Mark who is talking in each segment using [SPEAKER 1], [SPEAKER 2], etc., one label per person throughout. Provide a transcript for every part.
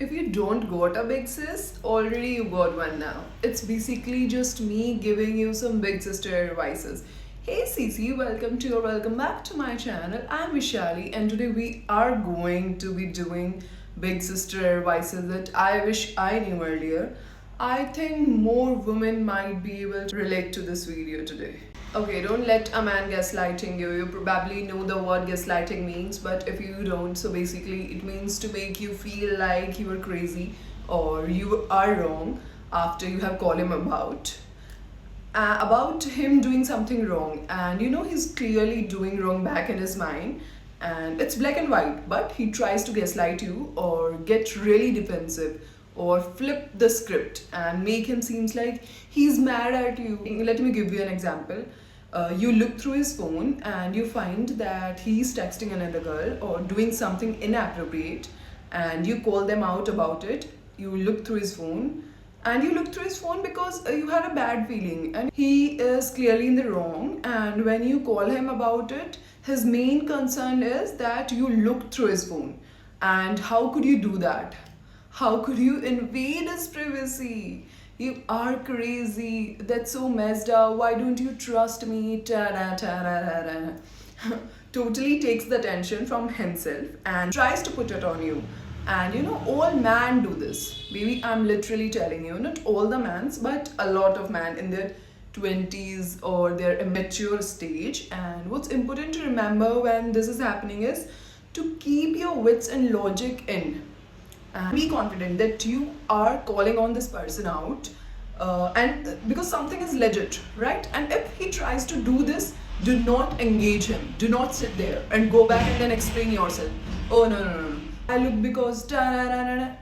[SPEAKER 1] If you don't got a big sis, already you got one now. It's basically just me giving you some big sister advices. Hey Cece, welcome back to my channel. I'm Vishali and today we are going to be doing big sister advices that I wish I knew earlier. I think more women might be able to relate to this video today. Okay, don't let a man gaslighting you. You probably know the word gaslighting means, but if you don't, so basically it means to make you feel like you are crazy or you are wrong after you have called him about him doing something wrong, and you know he's clearly doing wrong back in his mind, and it's black and white, but he tries to gaslight you or get really defensive or flip the script and make him seems like he's mad at you. Let me give you an example. You look through his phone and you find that he's texting another girl or doing something inappropriate, and you call them out about it. You look through his phone and you look through his phone because you had a bad feeling and he is clearly in the wrong, and when you call him about it, his main concern is that you looked through his phone. And how could you do that? How could you invade his privacy? You are crazy. That's so messed up. Why don't you trust me? Ta-da, ta-da, ta-da. Totally takes the tension from himself and tries to put it on you. And you know, all men do this. Baby, I'm literally telling you, not all the mans, but a lot of men in their 20s or their immature stage. And what's important to remember when this is happening is to keep your wits and logic in and be confident that you are calling on this person out, and because something is legit, right? And if he tries to do this, do not engage him. Do not sit there and go back and then explain yourself. Oh, no, I look because da-da-da-da-da.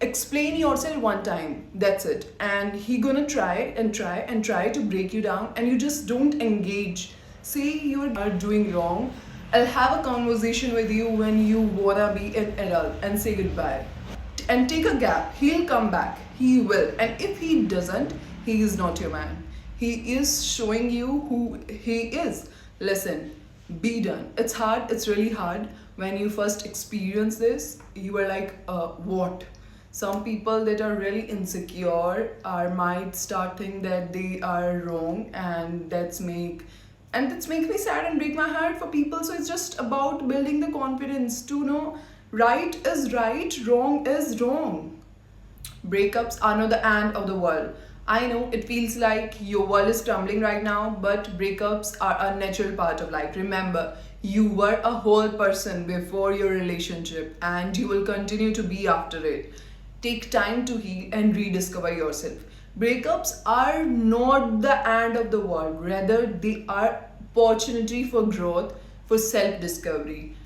[SPEAKER 1] Explain yourself one time, that's it, and he gonna try to break you down, and you just don't engage. Say you are doing wrong, I'll have a conversation with you when you wanna be an adult, and say goodbye. And take a gap. He'll come back. He will. And if he doesn't, he is not your man. He is showing you who he is. Listen, be done. It's hard. It's really hard. When you first experience this, you are like, what? Some people that are really insecure might start thinking that they are wrong, and that's make me sad and break my heart for people. So it's just about building the confidence to know right is right, wrong is wrong. Breakups are not the end of the world. I know it feels like your world is crumbling right now, but breakups are a natural part of life. Remember, you were a whole person before your relationship, and you will continue to be after it. Take time to heal and rediscover yourself. Breakups are not the end of the world, rather, they are opportunity for growth, for self discovery.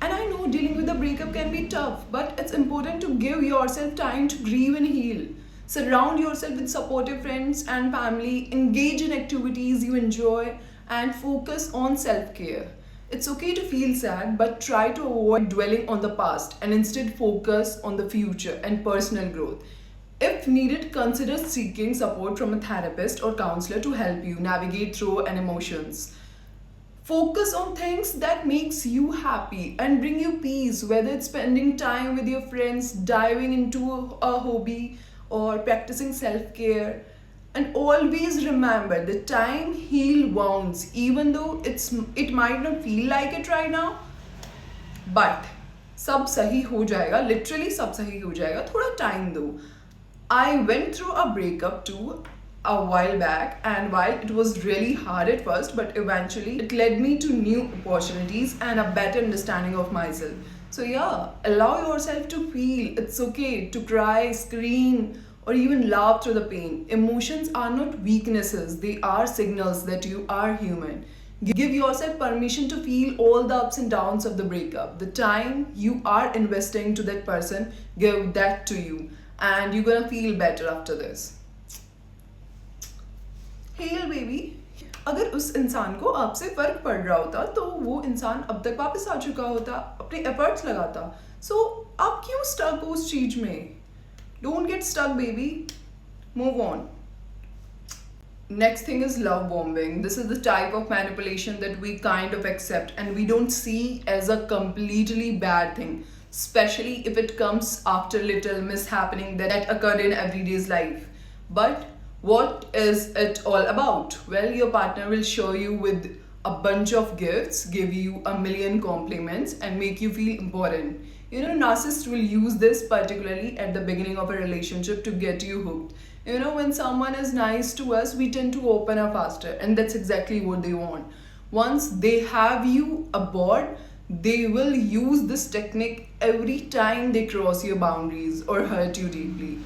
[SPEAKER 1] And I know dealing with a breakup can be tough, but it's important to give yourself time to grieve and heal. Surround yourself with supportive friends and family, engage in activities you enjoy, and focus on self care. It's okay to feel sad, but try to avoid dwelling on the past and instead focus on the future and personal growth. If needed, consider seeking support from a therapist or counselor to help you navigate through an emotions. Focus on things that makes you happy and bring you peace, whether it's spending time with your friends, diving into a hobby, or practicing self-care. And always remember, the time heal wounds, even though it might not feel like it right now, but सब सही हो जाएगा, literally सब सही हो जाएगा, थोड़ा time दो. I went through a breakup too a while back, and while it was really hard at first, but eventually it led me to new opportunities and a better understanding of myself. So yeah, allow yourself to feel. It's okay to cry, scream, or even laugh through the pain. Emotions are not weaknesses, they are signals that you are human. Give yourself permission to feel all the ups and downs of the breakup. The time you are investing to that person, give that to you, and you're gonna feel better after this. Hello baby, अगर उस इंसान को आपसे फर्क पड़ रहा होता तो वो इंसान अब तक वापस आ चुका होता, अपने एफर्ट्स लगाता. सो आप क्यों स्टक हो उस चीज में? Don't get stuck baby, move on. Next thing is love bombing. This is the type of manipulation that we kind of accept and we don't see as a completely bad thing. especially if it comes after little mishappening that occurred in everyday's life. But what is it all about? Well, your partner will show you with a bunch of gifts, give you a million compliments, and make you feel important. Narcissists will use this particularly at the beginning of a relationship to get you hooked. When someone is nice to us, we tend to open up faster, and that's exactly what they want. Once they have you aboard, they will use this technique every time they cross your boundaries or hurt you deeply.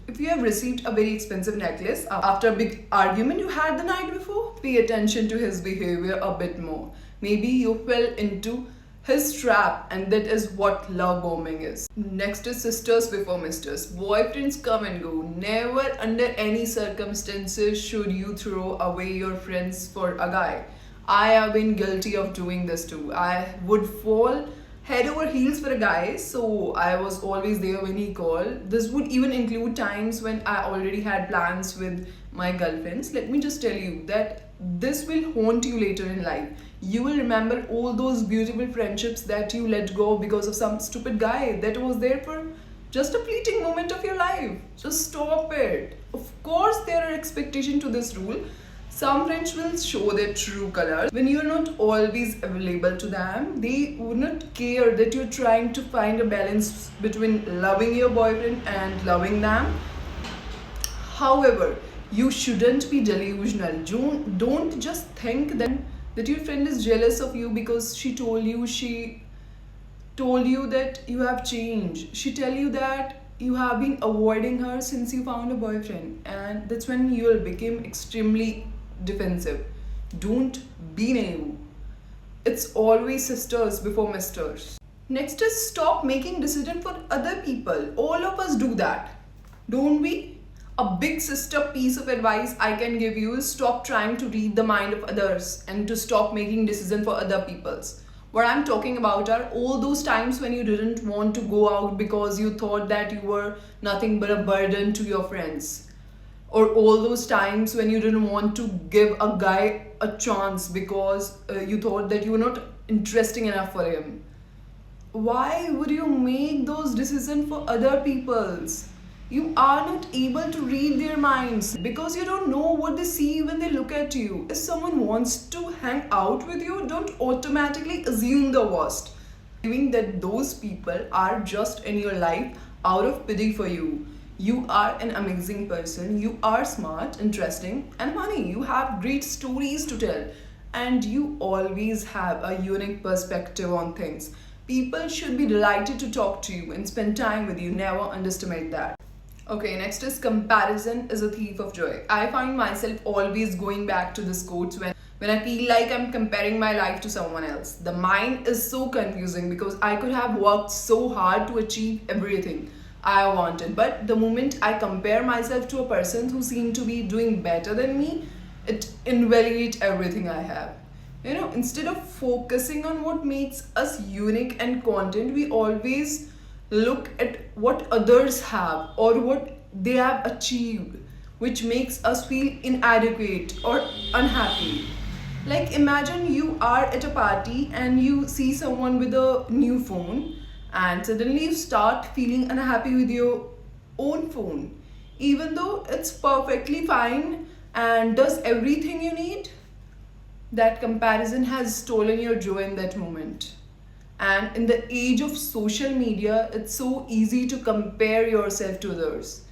[SPEAKER 1] If you have received a very expensive necklace after a big argument you had the night before, pay attention to his behavior a bit more. Maybe you fell into his trap, and that is what love bombing is. Next is sisters before misters. Boyfriends come and go. Never under any circumstances should you throw away your friends for a guy. I have been guilty of doing this too. I would fall head over heels for a guy, so I was always there when he called. This would even include times when I already had plans with my girlfriends. Let me just tell you that this will haunt you later in life. You will remember all those beautiful friendships that you let go because of some stupid guy that was there for just a fleeting moment of your life. Just stop it. Of course, there are expectations to this rule. Some friends will show their true colors. When you're not always available to them, they would not care that you're trying to find a balance between loving your boyfriend and loving them. However, you shouldn't be delusional. Don't just think that your friend is jealous of you because she told you that you have changed. She tell you that you have been avoiding her since you found a boyfriend, and that's when you'll become extremely defensive. Don't be naive. It's always sisters before misters. Next is stop making decisions for other people. All of us do that, don't we? A big sister piece of advice I can give you is stop trying to read the mind of others and to stop making decisions for other people's. What I'm talking about are all those times when you didn't want to go out because you thought that you were nothing but a burden to your friends. Or all those times when you didn't want to give a guy a chance because you thought that you were not interesting enough for him. Why would you make those decisions for other people's? You are not able to read their minds because you don't know what they see when they look at you. If someone wants to hang out with you, don't automatically assume the worst, believing that those people are just in your life out of pity for you. You are an amazing person. You are smart, interesting, and funny. You have great stories to tell, and you always have a unique perspective on things. People should be delighted to talk to you and spend time with you. Never underestimate that. Okay, next is comparison is a thief of joy. I find myself always going back to this quote when I feel like I'm comparing my life to someone else. The mind is so confusing because I could have worked so hard to achieve everything I wanted, but the moment I compare myself to a person who seemed to be doing better than me, it invalidates everything I have. Instead of focusing on what makes us unique and content, we always look at what others have or what they have achieved, which makes us feel inadequate or unhappy. Like, imagine you are at a party and you see someone with a new phone, and suddenly you start feeling unhappy with your own phone, even though it's perfectly fine and does everything you need. That comparison has stolen your joy in that moment. And in the age of social media, it's so easy to compare yourself to others,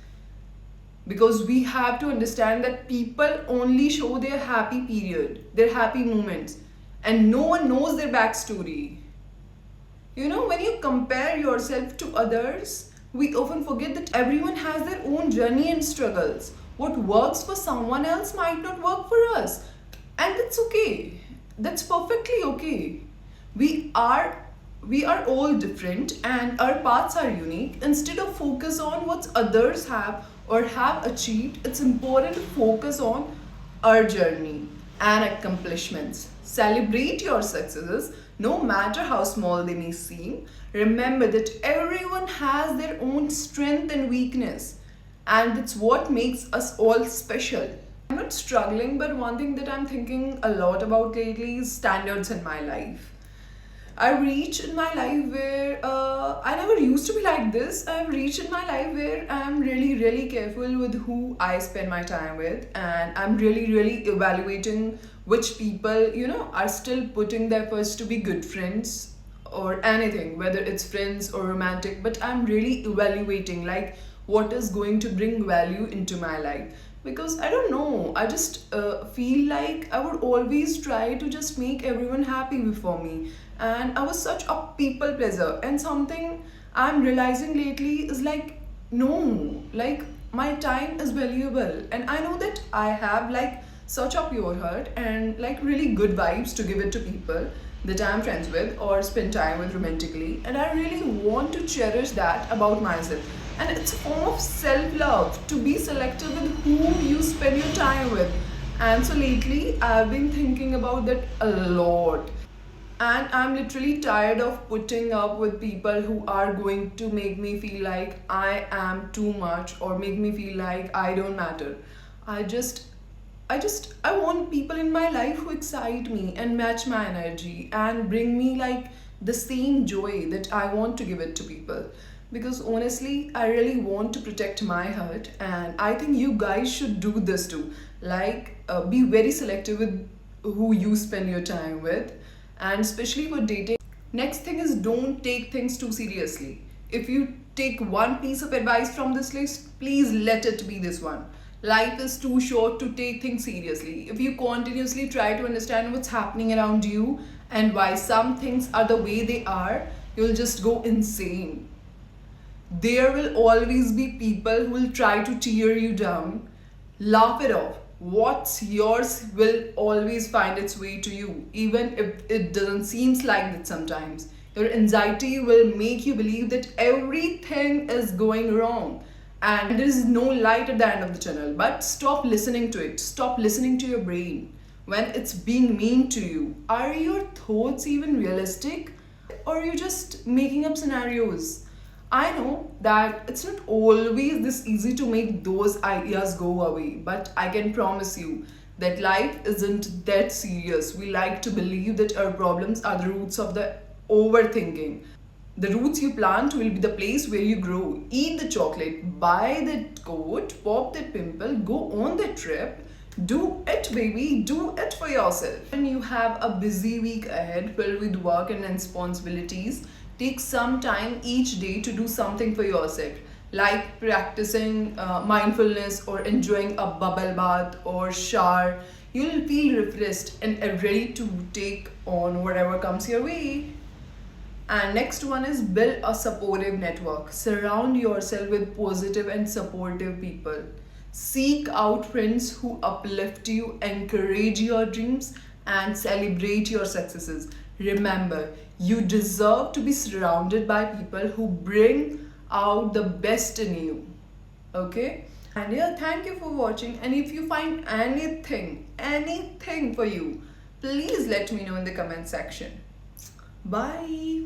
[SPEAKER 1] because we have to understand that people only show their happy period, their happy moments, and no one knows their backstory. When you compare yourself to others, we often forget that everyone has their own journey and struggles. What works for someone else might not work for us, and that's okay. That's perfectly okay. We are all different and our paths are unique. Instead of focus on what others have or have achieved, it's important to focus on our journey and accomplishments. Celebrate your successes, no matter how small they may seem. Remember that everyone has their own strength and weakness, and it's what makes us all special. I'm not struggling, but one thing that I'm thinking a lot about lately is standards in my life. I reach in my life where I never used to be like this. I've reached in my life where I'm really, really careful with who I spend my time with, and I'm really, really evaluating which people, are still putting their efforts to be good friends or anything, whether it's friends or romantic. But I'm really evaluating like what is going to bring value into my life, because I don't know, I just feel like I would always try to just make everyone happy before me, and I was such a people pleaser. And something I'm realizing lately is like, no, like my time is valuable, and I know that I have like such a pure heart and like really good vibes to give it to people that I'm friends with or spend time with romantically, and I really want to cherish that about myself. And it's a form of self-love to be selective with who you spend your time with. And so lately I've been thinking about that a lot, and I'm literally tired of putting up with people who are going to make me feel like I am too much or make me feel like I don't matter. I just I want people in my life who excite me and match my energy and bring me like the same joy that I want to give it to people. Because honestly, I really want to protect my heart, and I think you guys should do this too. Like, be very selective with who you spend your time with, and especially for dating. Next thing is, don't take things too seriously. If you take one piece of advice from this list, please let it be this one. Life is too short to take things seriously. If you continuously try to understand what's happening around you and why some things are the way they are, you'll just go insane. There will always be people who will try to tear you down. Laugh it off. What's yours will always find its way to you, even if it doesn't seem like that sometimes. Your anxiety will make you believe that everything is going wrong and there is no light at the end of the tunnel. But stop listening to it. Stop listening to your brain when it's being mean to you. Are your thoughts even realistic? Or are you just making up scenarios? I know that it's not always this easy to make those ideas go away, but I can promise you that life isn't that serious. We like to believe that our problems are the roots of the overthinking. The roots you plant will be the place where you grow. Eat the chocolate, buy that coat, pop that pimple, go on that trip. Do it, baby. Do it for yourself. When you have a busy week ahead filled with work and responsibilities, take some time each day to do something for yourself, like practicing mindfulness or enjoying a bubble bath or shower. You'll feel refreshed and ready to take on whatever comes your way. And next one is, build a supportive network. Surround yourself with positive and supportive people. Seek out friends who uplift you, encourage your dreams, and celebrate your successes. Remember, you deserve to be surrounded by people who bring out the best in you. Okay? And yeah, thank you for watching. And if you find anything for you, please let me know in the comment section. Bye.